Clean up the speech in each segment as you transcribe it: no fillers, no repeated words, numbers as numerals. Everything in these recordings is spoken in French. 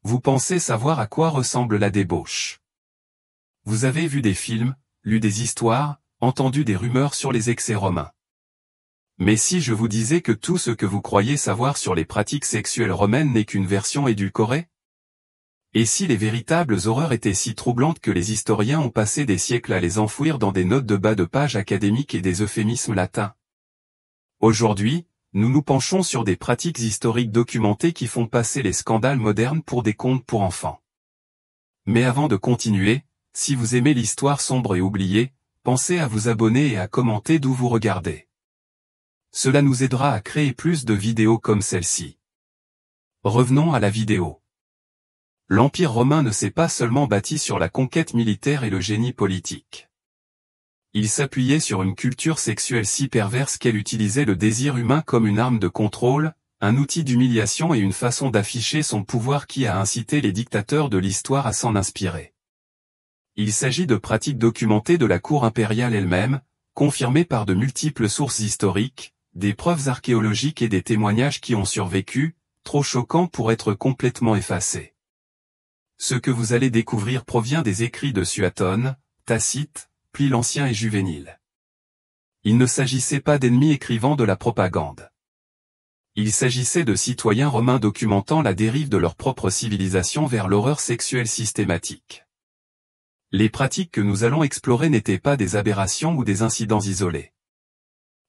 Vous pensez savoir à quoi ressemble la débauche. Vous avez vu des films, lu des histoires, entendu des rumeurs sur les excès romains. Mais si je vous disais que tout ce que vous croyez savoir sur les pratiques sexuelles romaines n'est qu'une version édulcorée? Et si les véritables horreurs étaient si troublantes que les historiens ont passé des siècles à les enfouir dans des notes de bas de page académiques et des euphémismes latins? Aujourd'hui, nous nous penchons sur des pratiques historiques documentées qui font passer les scandales modernes pour des contes pour enfants. Mais avant de continuer, si vous aimez l'histoire sombre et oubliée, pensez à vous abonner et à commenter d'où vous regardez. Cela nous aidera à créer plus de vidéos comme celle-ci. Revenons à la vidéo. L'Empire romain ne s'est pas seulement bâti sur la conquête militaire et le génie politique. Il s'appuyait sur une culture sexuelle si perverse qu'elle utilisait le désir humain comme une arme de contrôle, un outil d'humiliation et une façon d'afficher son pouvoir qui a incité les dictateurs de l'histoire à s'en inspirer. Il s'agit de pratiques documentées de la cour impériale elle-même, confirmées par de multiples sources historiques, des preuves archéologiques et des témoignages qui ont survécu, trop choquants pour être complètement effacés. Ce que vous allez découvrir provient des écrits de Suétone, Tacite, Pline l'Ancien et Juvénile. Il ne s'agissait pas d'ennemis écrivant de la propagande. Il s'agissait de citoyens romains documentant la dérive de leur propre civilisation vers l'horreur sexuelle systématique. Les pratiques que nous allons explorer n'étaient pas des aberrations ou des incidents isolés.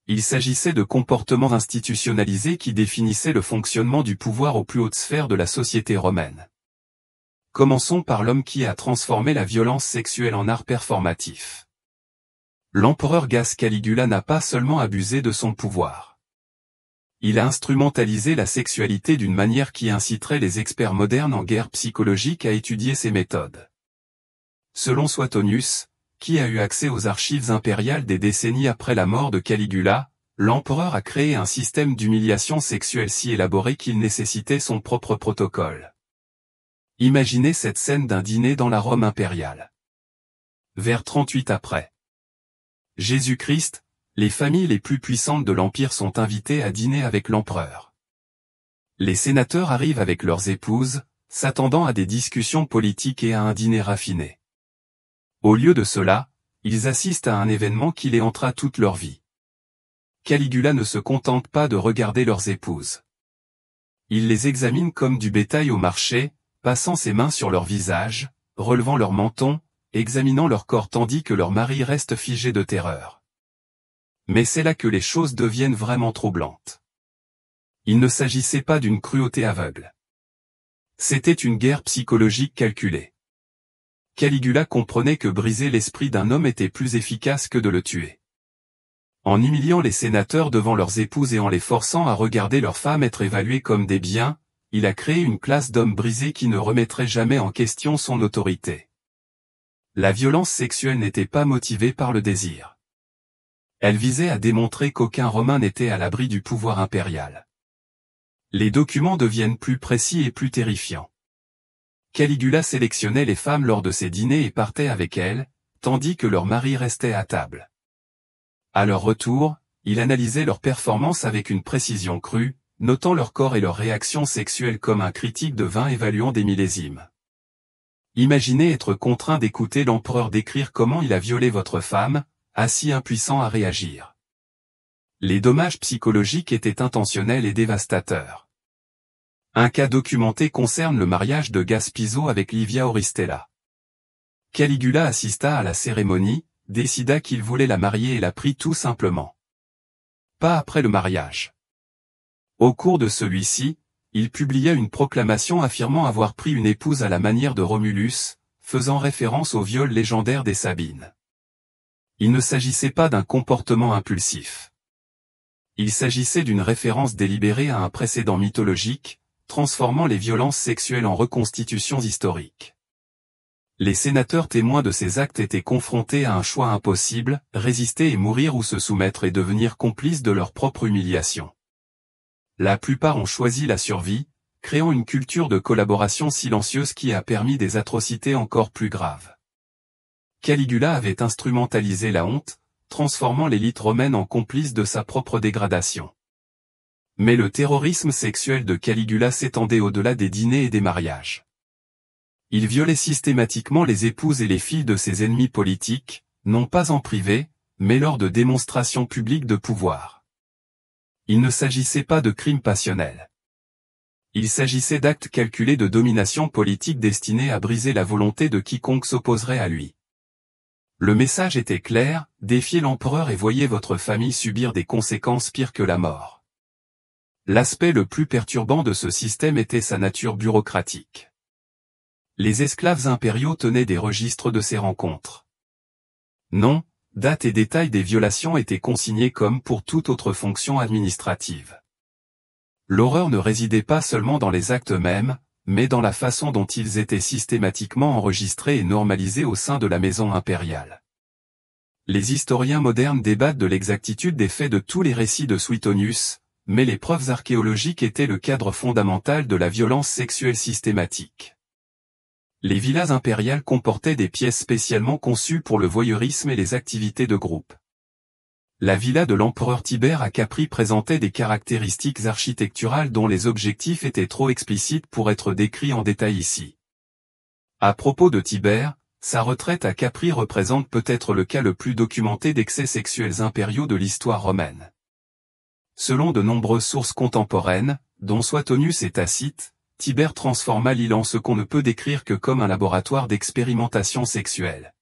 Il s'agissait de comportements institutionnalisés qui définissaient le fonctionnement du pouvoir aux plus hautes sphères de la société romaine. Commençons par l'homme qui a transformé la violence sexuelle en art performatif. L'empereur Gaius Caligula n'a pas seulement abusé de son pouvoir. Il a instrumentalisé la sexualité d'une manière qui inciterait les experts modernes en guerre psychologique à étudier ses méthodes. Selon Suetonius, qui a eu accès aux archives impériales des décennies après la mort de Caligula, l'empereur a créé un système d'humiliation sexuelle si élaboré qu'il nécessitait son propre protocole. Imaginez cette scène d'un dîner dans la Rome impériale. Vers 38 après Jésus-Christ, les familles les plus puissantes de l'Empire sont invitées à dîner avec l'empereur. Les sénateurs arrivent avec leurs épouses, s'attendant à des discussions politiques et à un dîner raffiné. Au lieu de cela, ils assistent à un événement qui les hantera toute leur vie. Caligula ne se contente pas de regarder leurs épouses. Il les examine comme du bétail au marché, passant ses mains sur leur visage, relevant leur menton, examinant leur corps tandis que leur mari reste figé de terreur. Mais c'est là que les choses deviennent vraiment troublantes. Il ne s'agissait pas d'une cruauté aveugle. C'était une guerre psychologique calculée. Caligula comprenait que briser l'esprit d'un homme était plus efficace que de le tuer. En humiliant les sénateurs devant leurs épouses et en les forçant à regarder leurs femmes être évaluées comme des biens, il a créé une classe d'hommes brisés qui ne remettrait jamais en question son autorité. La violence sexuelle n'était pas motivée par le désir. Elle visait à démontrer qu'aucun Romain n'était à l'abri du pouvoir impérial. Les documents deviennent plus précis et plus terrifiants. Caligula sélectionnait les femmes lors de ses dîners et partait avec elles, tandis que leurs maris restaient à table. À leur retour, il analysait leurs performances avec une précision crue, notant leur corps et leurs réactions sexuelles comme un critique de vin évaluant des millésimes. Imaginez être contraint d'écouter l'empereur décrire comment il a violé votre femme, assis impuissant à réagir. Les dommages psychologiques étaient intentionnels et dévastateurs. Un cas documenté concerne le mariage de Gaius Piso avec Livia Oristella. Caligula assista à la cérémonie, décida qu'il voulait la marier et la prit tout simplement. Pas après le mariage. Au cours de celui-ci, il publia une proclamation affirmant avoir pris une épouse à la manière de Romulus, faisant référence au viol légendaire des Sabines. Il ne s'agissait pas d'un comportement impulsif. Il s'agissait d'une référence délibérée à un précédent mythologique, transformant les violences sexuelles en reconstitutions historiques. Les sénateurs témoins de ces actes étaient confrontés à un choix impossible, résister et mourir ou se soumettre et devenir complices de leur propre humiliation. La plupart ont choisi la survie, créant une culture de collaboration silencieuse qui a permis des atrocités encore plus graves. Caligula avait instrumentalisé la honte, transformant l'élite romaine en complice de sa propre dégradation. Mais le terrorisme sexuel de Caligula s'étendait au-delà des dîners et des mariages. Il violait systématiquement les épouses et les filles de ses ennemis politiques, non pas en privé, mais lors de démonstrations publiques de pouvoir. Il ne s'agissait pas de crimes passionnels. Il s'agissait d'actes calculés de domination politique destinés à briser la volonté de quiconque s'opposerait à lui. Le message était clair, défiez l'empereur et voyez votre famille subir des conséquences pires que la mort. L'aspect le plus perturbant de ce système était sa nature bureaucratique. Les esclaves impériaux tenaient des registres de ces rencontres. Noms, dates et détails des violations étaient consignés comme pour toute autre fonction administrative. L'horreur ne résidait pas seulement dans les actes eux-mêmes, mais dans la façon dont ils étaient systématiquement enregistrés et normalisés au sein de la maison impériale. Les historiens modernes débattent de l'exactitude des faits de tous les récits de Suetonius, mais les preuves archéologiques étaient le cadre fondamental de la violence sexuelle systématique. Les villas impériales comportaient des pièces spécialement conçues pour le voyeurisme et les activités de groupe. La villa de l'empereur Tibère à Capri présentait des caractéristiques architecturales dont les objectifs étaient trop explicites pour être décrits en détail ici. À propos de Tibère, sa retraite à Capri représente peut-être le cas le plus documenté d'excès sexuels impériaux de l'histoire romaine. Selon de nombreuses sources contemporaines, dont Suetonius et Tacite, Tibère transforma l'île en ce qu'on ne peut décrire que comme un laboratoire d'expérimentation sexuelle.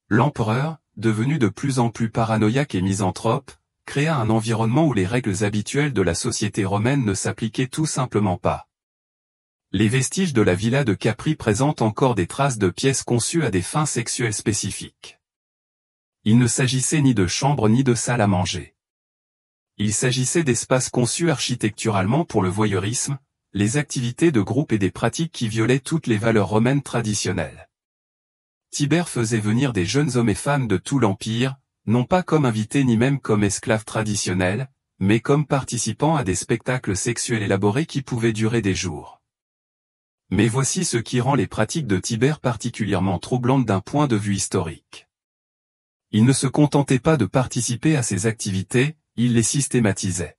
L'empereur, devenu de plus en plus paranoïaque et misanthrope, créa un environnement où les règles habituelles de la société romaine ne s'appliquaient tout simplement pas. Les vestiges de la villa de Capri présentent encore des traces de pièces conçues à des fins sexuelles spécifiques. Il ne s'agissait ni de chambre ni de salle à manger. Il s'agissait d'espaces conçus architecturalement pour le voyeurisme, les activités de groupe et des pratiques qui violaient toutes les valeurs romaines traditionnelles. Tibère faisait venir des jeunes hommes et femmes de tout l'Empire, non pas comme invités ni même comme esclaves traditionnels, mais comme participants à des spectacles sexuels élaborés qui pouvaient durer des jours. Mais voici ce qui rend les pratiques de Tibère particulièrement troublantes d'un point de vue historique. Il ne se contentait pas de participer à ces activités, il les systématisait.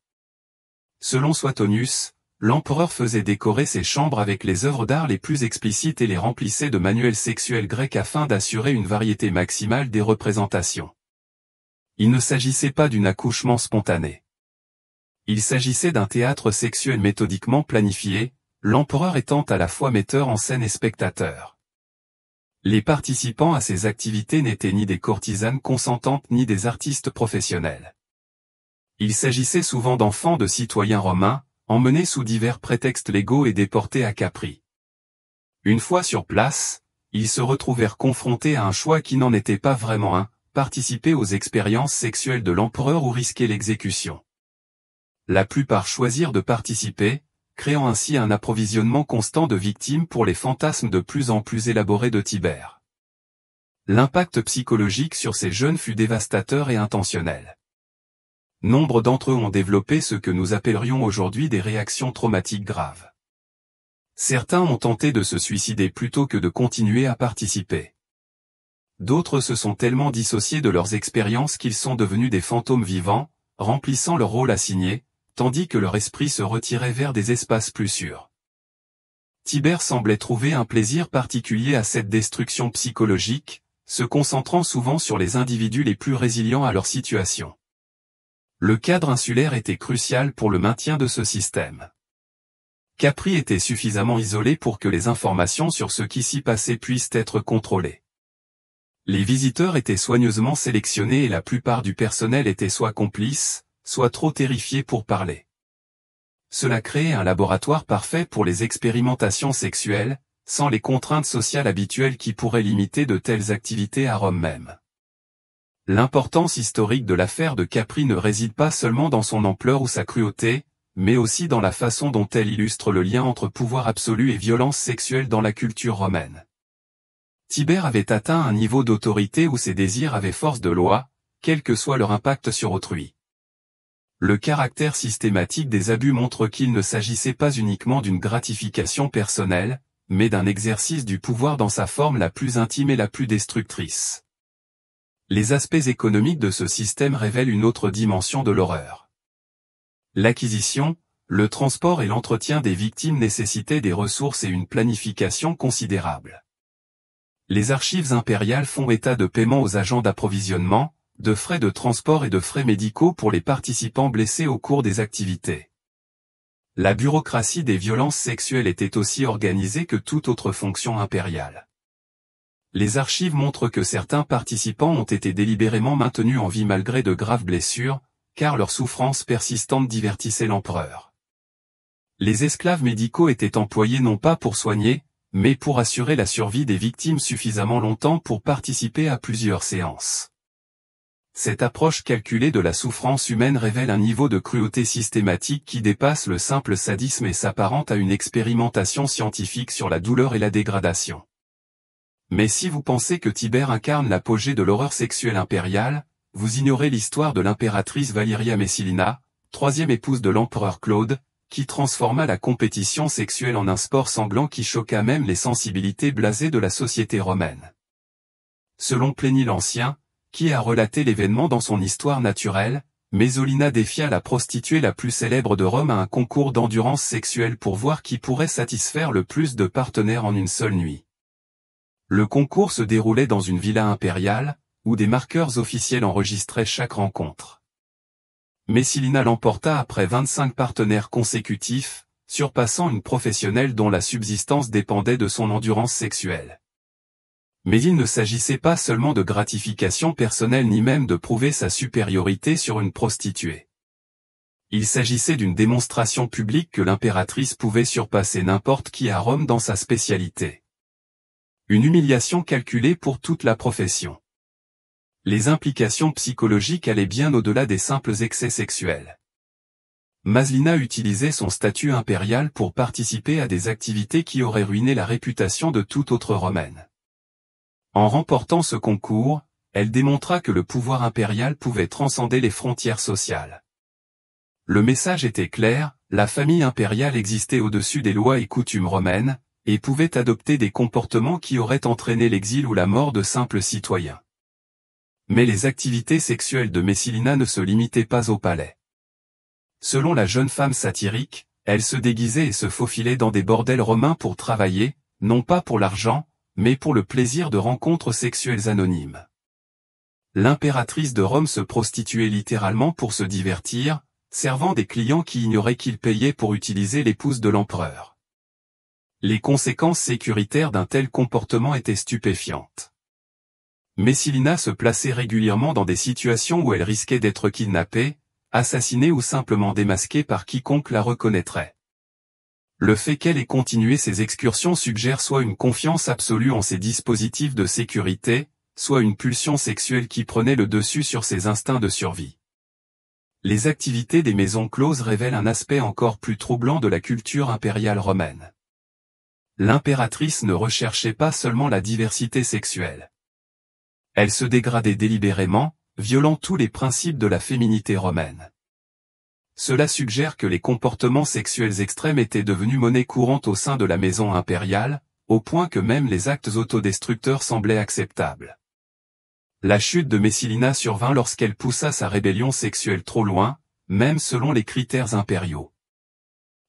Selon Suetonius, l'empereur faisait décorer ses chambres avec les œuvres d'art les plus explicites et les remplissait de manuels sexuels grecs afin d'assurer une variété maximale des représentations. Il ne s'agissait pas d'un accouchement spontané. Il s'agissait d'un théâtre sexuel méthodiquement planifié, l'empereur étant à la fois metteur en scène et spectateur. Les participants à ces activités n'étaient ni des courtisanes consentantes ni des artistes professionnels. Il s'agissait souvent d'enfants de citoyens romains, emmenés sous divers prétextes légaux et déportés à Capri. Une fois sur place, ils se retrouvèrent confrontés à un choix qui n'en était pas vraiment un, participer aux expériences sexuelles de l'empereur ou risquer l'exécution. La plupart choisirent de participer, créant ainsi un approvisionnement constant de victimes pour les fantasmes de plus en plus élaborés de Tibère. L'impact psychologique sur ces jeunes fut dévastateur et intentionnel. Nombre d'entre eux ont développé ce que nous appellerions aujourd'hui des réactions traumatiques graves. Certains ont tenté de se suicider plutôt que de continuer à participer. D'autres se sont tellement dissociés de leurs expériences qu'ils sont devenus des fantômes vivants, remplissant leur rôle assigné, tandis que leur esprit se retirait vers des espaces plus sûrs. Tibère semblait trouver un plaisir particulier à cette destruction psychologique, se concentrant souvent sur les individus les plus résilients à leur situation. Le cadre insulaire était crucial pour le maintien de ce système. Capri était suffisamment isolé pour que les informations sur ce qui s'y passait puissent être contrôlées. Les visiteurs étaient soigneusement sélectionnés et la plupart du personnel était soit complice, soit trop terrifié pour parler. Cela créait un laboratoire parfait pour les expérimentations sexuelles, sans les contraintes sociales habituelles qui pourraient limiter de telles activités à Rome même. L'importance historique de l'affaire de Capri ne réside pas seulement dans son ampleur ou sa cruauté, mais aussi dans la façon dont elle illustre le lien entre pouvoir absolu et violence sexuelle dans la culture romaine. Tibère avait atteint un niveau d'autorité où ses désirs avaient force de loi, quel que soit leur impact sur autrui. Le caractère systématique des abus montre qu'il ne s'agissait pas uniquement d'une gratification personnelle, mais d'un exercice du pouvoir dans sa forme la plus intime et la plus destructrice. Les aspects économiques de ce système révèlent une autre dimension de l'horreur. L'acquisition, le transport et l'entretien des victimes nécessitaient des ressources et une planification considérable. Les archives impériales font état de paiements aux agents d'approvisionnement, de frais de transport et de frais médicaux pour les participants blessés au cours des activités. La bureaucratie des violences sexuelles était aussi organisée que toute autre fonction impériale. Les archives montrent que certains participants ont été délibérément maintenus en vie malgré de graves blessures, car leur souffrance persistante divertissait l'empereur. Les esclaves médicaux étaient employés non pas pour soigner, mais pour assurer la survie des victimes suffisamment longtemps pour participer à plusieurs séances. Cette approche calculée de la souffrance humaine révèle un niveau de cruauté systématique qui dépasse le simple sadisme et s'apparente à une expérimentation scientifique sur la douleur et la dégradation. Mais si vous pensez que Tibère incarne l'apogée de l'horreur sexuelle impériale, vous ignorez l'histoire de l'impératrice Valeria Messilina, troisième épouse de l'empereur Claude, qui transforma la compétition sexuelle en un sport sanglant qui choqua même les sensibilités blasées de la société romaine. Selon Plénie l'Ancien, qui a relaté l'événement dans son histoire naturelle, Messilina défia la prostituée la plus célèbre de Rome à un concours d'endurance sexuelle pour voir qui pourrait satisfaire le plus de partenaires en une seule nuit. Le concours se déroulait dans une villa impériale, où des marqueurs officiels enregistraient chaque rencontre. Messilina l'emporta après 25 partenaires consécutifs, surpassant une professionnelle dont la subsistance dépendait de son endurance sexuelle. Mais il ne s'agissait pas seulement de gratification personnelle ni même de prouver sa supériorité sur une prostituée. Il s'agissait d'une démonstration publique que l'impératrice pouvait surpasser n'importe qui à Rome dans sa spécialité. Une humiliation calculée pour toute la profession. Les implications psychologiques allaient bien au-delà des simples excès sexuels. Messilina utilisait son statut impérial pour participer à des activités qui auraient ruiné la réputation de toute autre romaine. En remportant ce concours, elle démontra que le pouvoir impérial pouvait transcender les frontières sociales. Le message était clair, la famille impériale existait au-dessus des lois et coutumes romaines, et pouvait adopter des comportements qui auraient entraîné l'exil ou la mort de simples citoyens. Mais les activités sexuelles de Messilina ne se limitaient pas au palais. Selon la jeune femme satirique, elle se déguisait et se faufilait dans des bordels romains pour travailler, non pas pour l'argent, mais pour le plaisir de rencontres sexuelles anonymes. L'impératrice de Rome se prostituait littéralement pour se divertir, servant des clients qui ignoraient qu'ils payaient pour utiliser l'épouse de l'empereur. Les conséquences sécuritaires d'un tel comportement étaient stupéfiantes. Messilina se plaçait régulièrement dans des situations où elle risquait d'être kidnappée, assassinée ou simplement démasquée par quiconque la reconnaîtrait. Le fait qu'elle ait continué ses excursions suggère soit une confiance absolue en ses dispositifs de sécurité, soit une pulsion sexuelle qui prenait le dessus sur ses instincts de survie. Les activités des maisons closes révèlent un aspect encore plus troublant de la culture impériale romaine. L'impératrice ne recherchait pas seulement la diversité sexuelle. Elle se dégradait délibérément, violant tous les principes de la féminité romaine. Cela suggère que les comportements sexuels extrêmes étaient devenus monnaie courante au sein de la maison impériale, au point que même les actes autodestructeurs semblaient acceptables. La chute de Messilina survint lorsqu'elle poussa sa rébellion sexuelle trop loin, même selon les critères impériaux.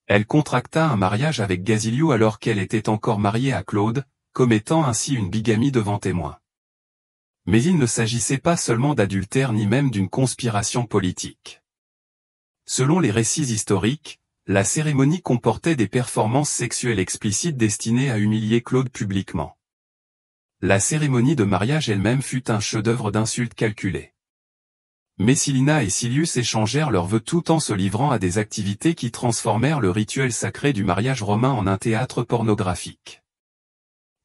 Elle contracta un mariage avec Gasilio alors qu'elle était encore mariée à Claude, commettant ainsi une bigamie devant témoins. Mais il ne s'agissait pas seulement d'adultère ni même d'une conspiration politique. Selon les récits historiques, la cérémonie comportait des performances sexuelles explicites destinées à humilier Claude publiquement. La cérémonie de mariage elle-même fut un chef-d'œuvre d'insultes calculées. Messilina et Silius échangèrent leurs vœux tout en se livrant à des activités qui transformèrent le rituel sacré du mariage romain en un théâtre pornographique.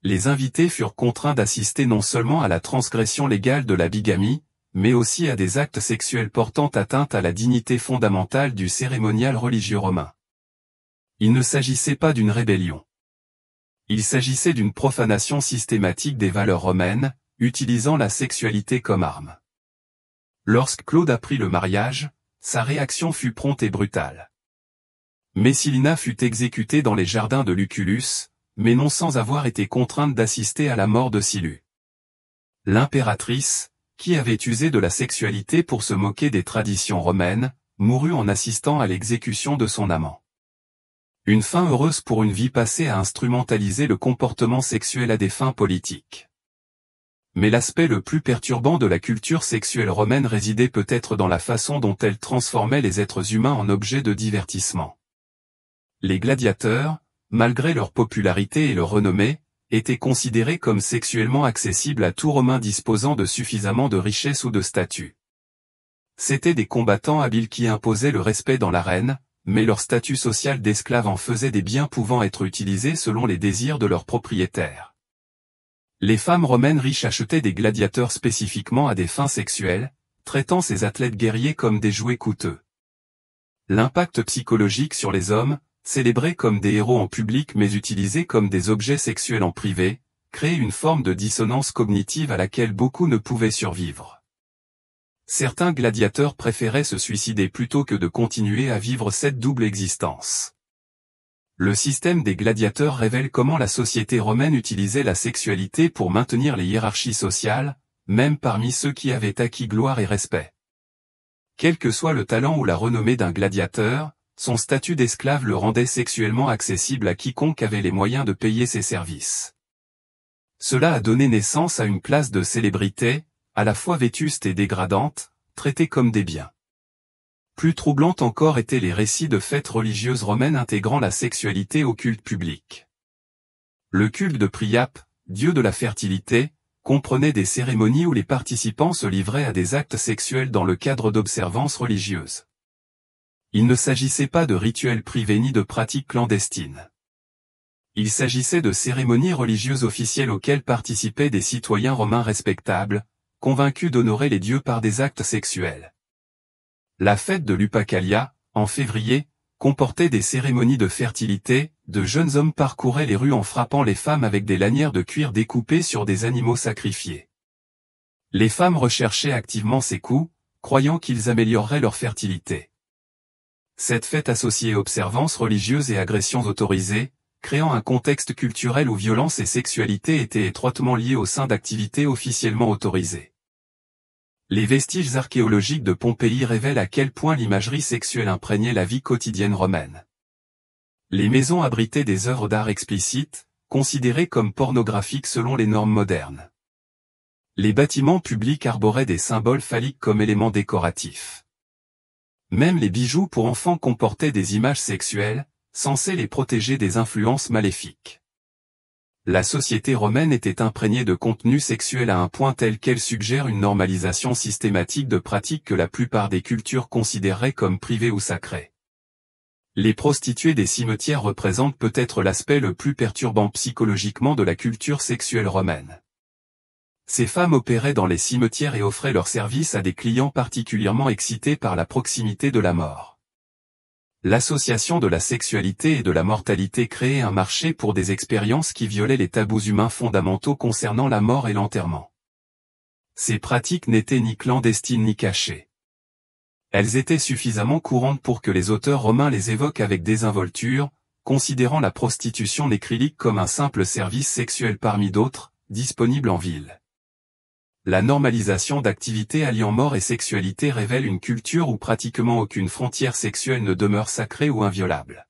Les invités furent contraints d'assister non seulement à la transgression légale de la bigamie, mais aussi à des actes sexuels portant atteinte à la dignité fondamentale du cérémonial religieux romain. Il ne s'agissait pas d'une rébellion. Il s'agissait d'une profanation systématique des valeurs romaines, utilisant la sexualité comme arme. Lorsque Claude apprit le mariage, sa réaction fut prompte et brutale. Messilina fut exécutée dans les jardins de Lucullus, mais non sans avoir été contrainte d'assister à la mort de Silus. L'impératrice, qui avait usé de la sexualité pour se moquer des traditions romaines, mourut en assistant à l'exécution de son amant. Une fin heureuse pour une vie passée à instrumentaliser le comportement sexuel à des fins politiques. Mais l'aspect le plus perturbant de la culture sexuelle romaine résidait peut-être dans la façon dont elle transformait les êtres humains en objets de divertissement. Les gladiateurs, malgré leur popularité et leur renommée, étaient considérés comme sexuellement accessibles à tout Romain disposant de suffisamment de richesse ou de statut. C'étaient des combattants habiles qui imposaient le respect dans l'arène, mais leur statut social d'esclave en faisait des biens pouvant être utilisés selon les désirs de leurs propriétaires. Les femmes romaines riches achetaient des gladiateurs spécifiquement à des fins sexuelles, traitant ces athlètes guerriers comme des jouets coûteux. L'impact psychologique sur les hommes, célébrés comme des héros en public mais utilisés comme des objets sexuels en privé, créait une forme de dissonance cognitive à laquelle beaucoup ne pouvaient survivre. Certains gladiateurs préféraient se suicider plutôt que de continuer à vivre cette double existence. Le système des gladiateurs révèle comment la société romaine utilisait la sexualité pour maintenir les hiérarchies sociales, même parmi ceux qui avaient acquis gloire et respect. Quel que soit le talent ou la renommée d'un gladiateur, son statut d'esclave le rendait sexuellement accessible à quiconque avait les moyens de payer ses services. Cela a donné naissance à une classe de célébrités, à la fois vétustes et dégradantes, traitées comme des biens. Plus troublantes encore étaient les récits de fêtes religieuses romaines intégrant la sexualité au culte public. Le culte de Priape, dieu de la fertilité, comprenait des cérémonies où les participants se livraient à des actes sexuels dans le cadre d'observances religieuses. Il ne s'agissait pas de rituels privés ni de pratiques clandestines. Il s'agissait de cérémonies religieuses officielles auxquelles participaient des citoyens romains respectables, convaincus d'honorer les dieux par des actes sexuels. La fête de Lupercalia, en février, comportait des cérémonies de fertilité, de jeunes hommes parcouraient les rues en frappant les femmes avec des lanières de cuir découpées sur des animaux sacrifiés. Les femmes recherchaient activement ces coups, croyant qu'ils amélioreraient leur fertilité. Cette fête associait observances religieuses et agressions autorisées, créant un contexte culturel où violence et sexualité étaient étroitement liées au sein d'activités officiellement autorisées. Les vestiges archéologiques de Pompéi révèlent à quel point l'imagerie sexuelle imprégnait la vie quotidienne romaine. Les maisons abritaient des œuvres d'art explicites, considérées comme pornographiques selon les normes modernes. Les bâtiments publics arboraient des symboles phalliques comme éléments décoratifs. Même les bijoux pour enfants comportaient des images sexuelles, censées les protéger des influences maléfiques. La société romaine était imprégnée de contenu sexuel à un point tel qu'elle suggère une normalisation systématique de pratiques que la plupart des cultures considéreraient comme privées ou sacrées. Les prostituées des cimetières représentent peut-être l'aspect le plus perturbant psychologiquement de la culture sexuelle romaine. Ces femmes opéraient dans les cimetières et offraient leurs services à des clients particulièrement excités par la proximité de la mort. L'association de la sexualité et de la mortalité créait un marché pour des expériences qui violaient les tabous humains fondamentaux concernant la mort et l'enterrement. Ces pratiques n'étaient ni clandestines ni cachées. Elles étaient suffisamment courantes pour que les auteurs romains les évoquent avec désinvolture, considérant la prostitution nécrilique comme un simple service sexuel parmi d'autres, disponible en ville. La normalisation d'activités alliant mort et sexualité révèle une culture où pratiquement aucune frontière sexuelle ne demeure sacrée ou inviolable.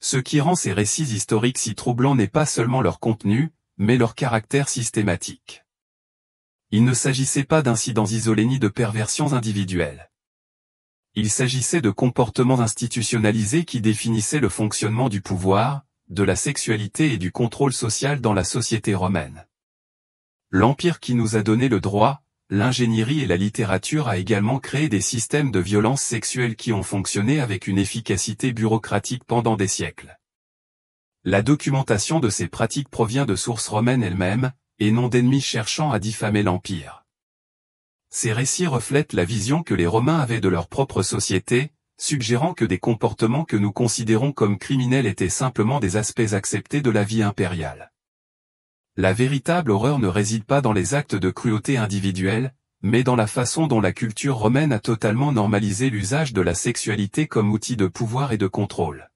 Ce qui rend ces récits historiques si troublants n'est pas seulement leur contenu, mais leur caractère systématique. Il ne s'agissait pas d'incidents isolés ni de perversions individuelles. Il s'agissait de comportements institutionnalisés qui définissaient le fonctionnement du pouvoir, de la sexualité et du contrôle social dans la société romaine. L'Empire qui nous a donné le droit, l'ingénierie et la littérature a également créé des systèmes de violence sexuelle qui ont fonctionné avec une efficacité bureaucratique pendant des siècles. La documentation de ces pratiques provient de sources romaines elles-mêmes, et non d'ennemis cherchant à diffamer l'Empire. Ces récits reflètent la vision que les Romains avaient de leur propre société, suggérant que des comportements que nous considérons comme criminels étaient simplement des aspects acceptés de la vie impériale. La véritable horreur ne réside pas dans les actes de cruauté individuelle, mais dans la façon dont la culture romaine a totalement normalisé l'usage de la sexualité comme outil de pouvoir et de contrôle.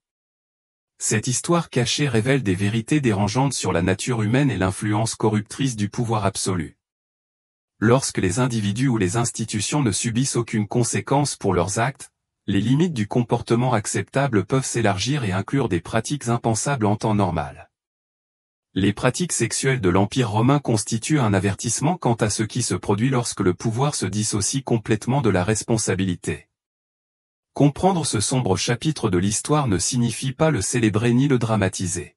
Cette histoire cachée révèle des vérités dérangeantes sur la nature humaine et l'influence corruptrice du pouvoir absolu. Lorsque les individus ou les institutions ne subissent aucune conséquence pour leurs actes, les limites du comportement acceptable peuvent s'élargir et inclure des pratiques impensables en temps normal. Les pratiques sexuelles de l'Empire romain constituent un avertissement quant à ce qui se produit lorsque le pouvoir se dissocie complètement de la responsabilité. Comprendre ce sombre chapitre de l'histoire ne signifie pas le célébrer ni le dramatiser.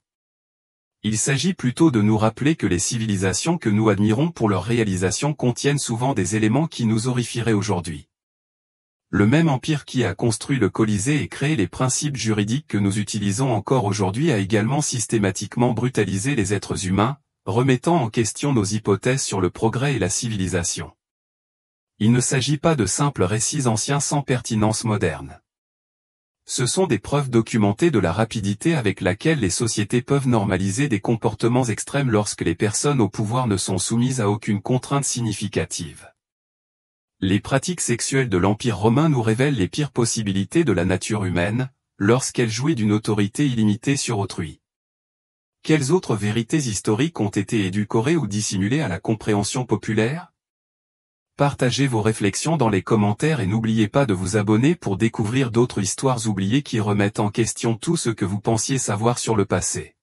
Il s'agit plutôt de nous rappeler que les civilisations que nous admirons pour leur réalisation contiennent souvent des éléments qui nous horrifieraient aujourd'hui. Le même empire qui a construit le Colisée et créé les principes juridiques que nous utilisons encore aujourd'hui a également systématiquement brutalisé les êtres humains, remettant en question nos hypothèses sur le progrès et la civilisation. Il ne s'agit pas de simples récits anciens sans pertinence moderne. Ce sont des preuves documentées de la rapidité avec laquelle les sociétés peuvent normaliser des comportements extrêmes lorsque les personnes au pouvoir ne sont soumises à aucune contrainte significative. Les pratiques sexuelles de l'Empire romain nous révèlent les pires possibilités de la nature humaine, lorsqu'elle jouit d'une autorité illimitée sur autrui. Quelles autres vérités historiques ont été édulcorées ou dissimulées à la compréhension populaire? Partagez vos réflexions dans les commentaires et n'oubliez pas de vous abonner pour découvrir d'autres histoires oubliées qui remettent en question tout ce que vous pensiez savoir sur le passé.